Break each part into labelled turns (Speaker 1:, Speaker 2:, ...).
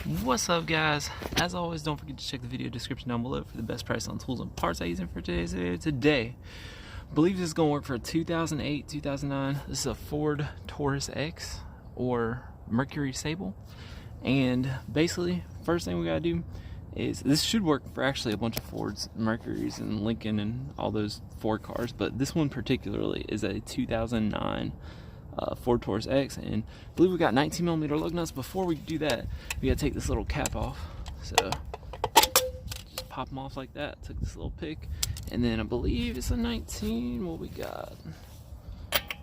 Speaker 1: What's up, guys? As always, don't forget to check the video description down below for the best price on tools and parts I'm using for today's video. Today, I believe this is going to work for a 2008, 2009. This is a Ford Taurus X or Mercury Sable. And basically, first thing we gotta do is, this should work for actually a bunch of Fords, Mercurys, and Lincoln, and all those Ford cars. But this one particularly is a 2009 Ford Taurus X, and I believe we got 19mm lug nuts. Before we do that, we gotta take this little cap off. So just pop them off like that. Took this little pick, and then I believe it's a 19. What we got?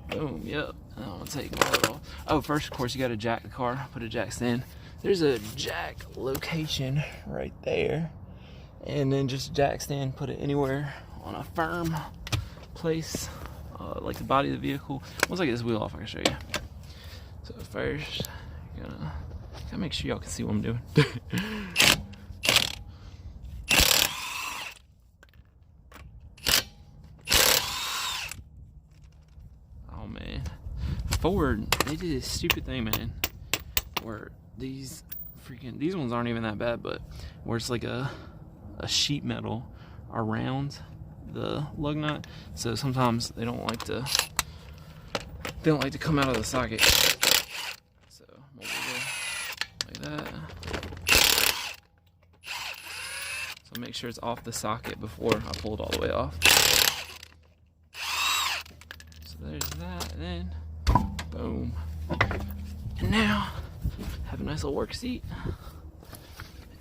Speaker 1: Boom. Yep. I'm gonna take that off. Oh, first, of course, you gotta jack the car. Put a jack stand. There's a jack location right there, and then just jack stand. Put it anywhere on a firm place. Like the body of the vehicle. Once I get this wheel off, I can show you. So first, gotta make sure y'all can see what I'm doing. Oh man, Ford, they did this stupid thing, man, where these ones aren't even that bad, but where it's like a sheet metal around the lug nut, so sometimes they don't like to come out of the socket. So we'll go like that. So make sure it's off the socket before I pull it all the way off. So there's that, and then boom. And now have a nice little work seat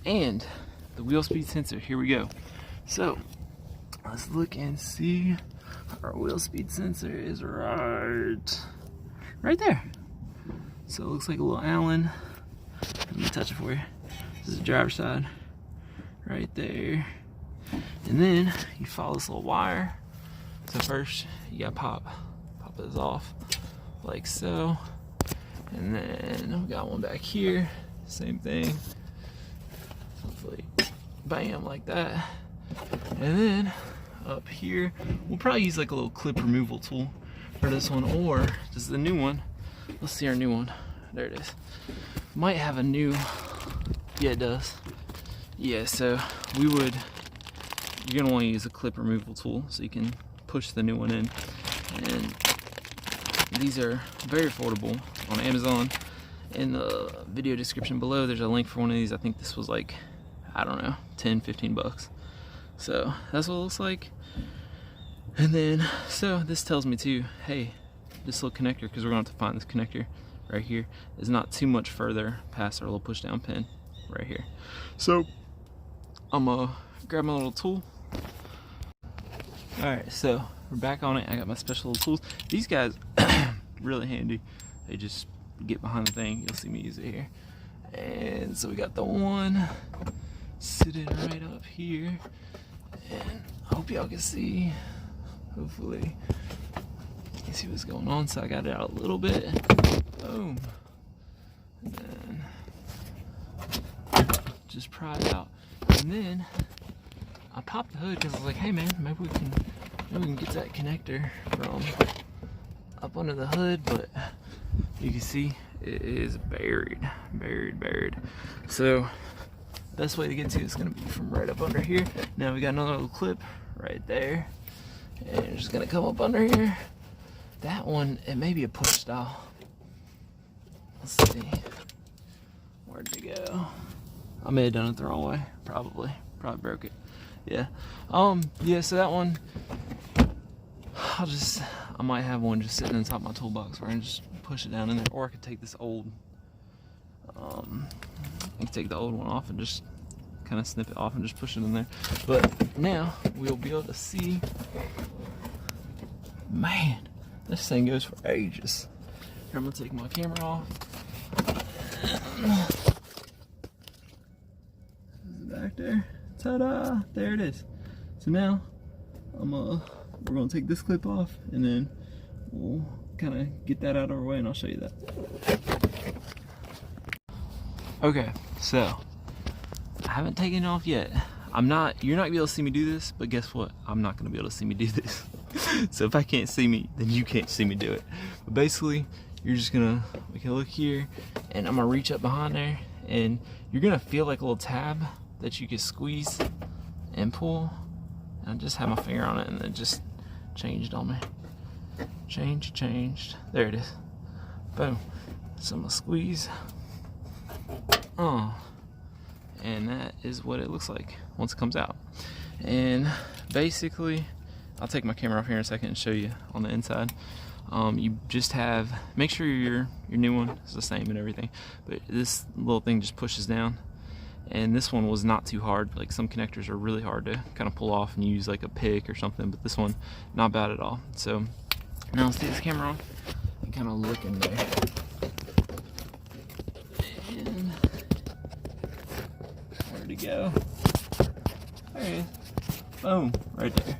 Speaker 1: and the wheel speed sensor. Here we go. So let's look and see. Our wheel speed sensor is right there. So it looks like a little Allen. Let me touch it for you. This is the driver's side, right there. And then you follow this little wire. So first you gotta pop this off like so. And then we got one back here. Same thing. Hopefully, bam, like that. And then up here, we'll probably use like a little clip removal tool for this one, or just the new one. Let's see our new one. There it is. Might have a new, yeah, it does. Yeah, so you're gonna want to use a clip removal tool so you can push the new one in. And these are very affordable on Amazon. In the video description below, there's a link for one of these. I think this was like, I don't know, 10, 15 bucks. So that's what it looks like. And then, so this tells me too, hey, this little connector, because we're going to have to find this connector right here, is not too much further past our little push down pin right here. So I'm gonna grab my little tool. Alright, so we're back on it. I got my special little tools. These guys, really handy. They just get behind the thing. You'll see me use it here. And so we got the one sitting right up here. And I hope y'all can see, hopefully you can see what's going on. So I got it out a little bit, boom, and then just pry it out. And then I popped the hood because I was like, hey man, maybe we can get that connector from up under the hood. But you can see it is buried. So best way to get to it is going to be from right up under here. Now we got another little clip right there, and it's just going to come up under here. That one, it may be a push style. Let's see, where'd it go? I may have done it the wrong way. Probably broke it. Yeah. Yeah, so that one, I might have one just sitting on top of my toolbox where I can just push it down in there, or I could take this old, I can take the old one off and just kind of snip it off and just push it in there. But now we'll be able to see. Man, this thing goes for ages. Here, I'm gonna take my camera off. Is it back there? Ta-da! There it is. So now we're gonna take this clip off, and then we'll kind of get that out of our way, and I'll show you that. Okay, so I haven't taken it off yet. You're not gonna be able to see me do this, but guess what? I'm not gonna be able to see me do this. So if I can't see me, then you can't see me do it. But basically, you're just gonna, we can look here, and I'm gonna reach up behind there, and you're gonna feel like a little tab that you can squeeze and pull. And I just had my finger on it and it just changed on me. Changed. There it is. Boom. So I'm gonna squeeze. And that is what it looks like once it comes out. And basically, I'll take my camera off here in a second and show you on the inside. You just have, make sure your new one is the same and everything, but this little thing just pushes down. And this one was not too hard. Like some connectors are really hard to kind of pull off and use like a pick or something, but this one, not bad at all. So now let's take this camera on and kind of look in there. And where'd it go? There it is. Boom, right there.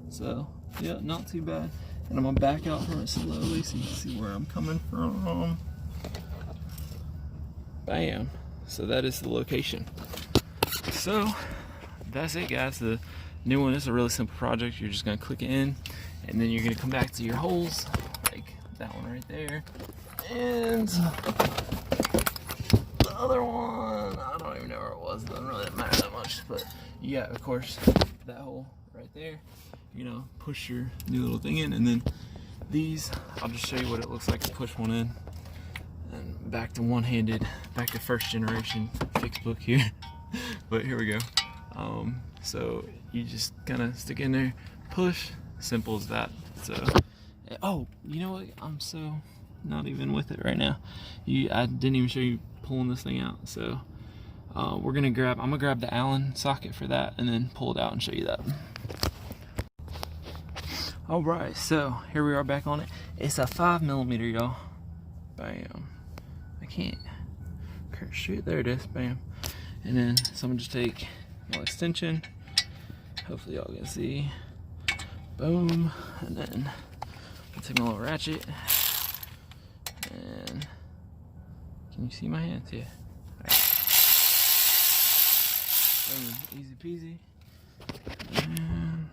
Speaker 1: So yeah, not too bad. And I'm gonna back out from it slowly so you can see where I'm coming from. Bam. So that is the location. So that's it, guys. The new one is a really simple project. You're just gonna click it in, and then you're gonna come back to your holes, like that one right there, and the other one, I don't even know where it was. It doesn't really matter that much, but yeah, of course, that hole right there. You know, push your new little thing in, and then these, I'll just show you what it looks like to push one in. And back to one-handed, back to first generation fixed book here. But here we go. So you just kind of stick in there, push, simple as that. So, oh, you know what? I'm so not even with it right now. I didn't even show you pulling this thing out. So I'm gonna grab the Allen socket for that and then pull it out and show you that. All right, so here we are back on it. It's a 5mm, y'all. Bam. I can't. Shoot, there it is. Bam. And then someone just take a little extension. Hopefully y'all can see. Boom. And then I'll take my little ratchet. And can you see my hands? Yeah. Boom. Easy peasy. And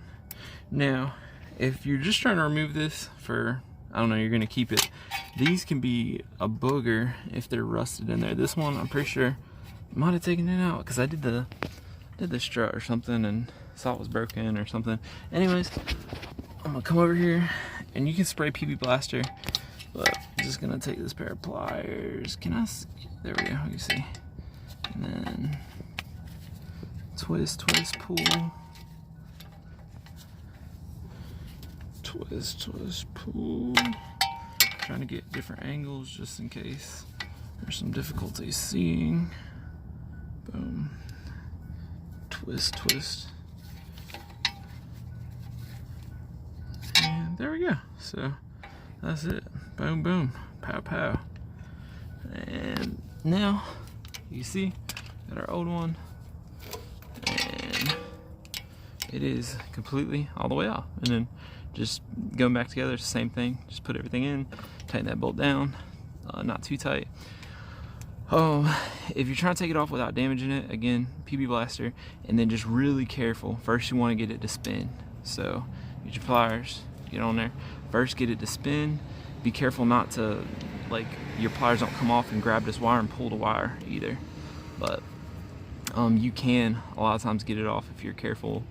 Speaker 1: now, if you're just trying to remove this for, I don't know, you're gonna keep it, these can be a booger if they're rusted in there. This one, I'm pretty sure, might have taken it out because I did the strut or something and saw it was broken or something. Anyways, I'm gonna come over here and you can spray PB Blaster, but I'm just gonna take this pair of pliers. There we go, you see. And then twist, pull. Twist, pull. Trying to get different angles just in case there's some difficulty seeing. Boom. Twist. And there we go. So that's it. Boom. Pow. And now you see, got our old one. And it is completely all the way off. And then just going back together, it's the same thing. Just put everything in, tighten that bolt down, not too tight. If you're trying to take it off without damaging it, again, PB Blaster, and then just really careful. First, you want to get it to spin. So get your pliers, get on there. First, get it to spin. Be careful not to, like, your pliers don't come off and grab this wire and pull the wire either. But you can a lot of times get it off if you're careful.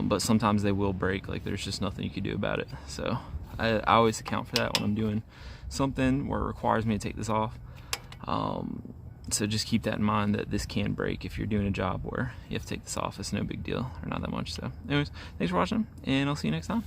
Speaker 1: But sometimes they will break, like there's just nothing you can do about it. So I always account for that when I'm doing something where it requires me to take this off. So just keep that in mind that this can break if you're doing a job where you have to take this off. It's no big deal, or not that much. So anyways, thanks for watching, and I'll see you next time.